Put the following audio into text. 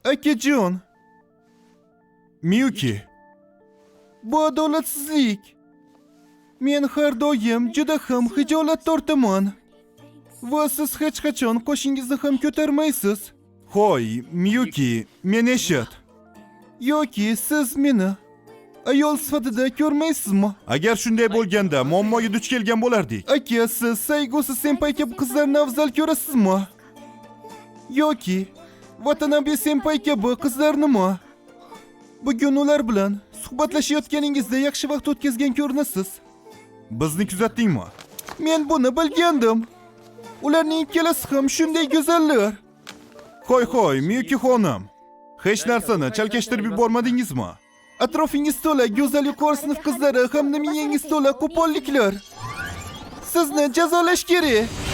Akajon. Miyuki. Bu adolatsizlik. Men har doim juda ham hijolat tortaman. Va siz hech qachon qoshingizni ham ko'tarmaysiz. Hoy, Miyuki, men eshit. Yoki siz meni ayol sifatida ko'rmaysizmi? Agar shunday bo'lganda, muammoga duch kelgan bo'lardik. Aka, siz Saygusi senpai kabi qizlarni afzal ko'rasizmi? Yoki Vatanabe senpai kabi qizlarnimi? Bugun ular bilan suhbatlashayotganingizda yaxshi vaqt o'tkazgan ko'rinasiz. Bizni kuzatdingmi? Men buni bilgandim. Ularning ikkalasi ham shunday go'zallar. Qo'y, Miyuki xonim. Hech narsani chalkashtirib yubormadingizmi? Atrofingiz to'la go'zal yuqori sinf qizlari hamda miyangiz to'la qo'polliklar. Sizni jazolash kerak.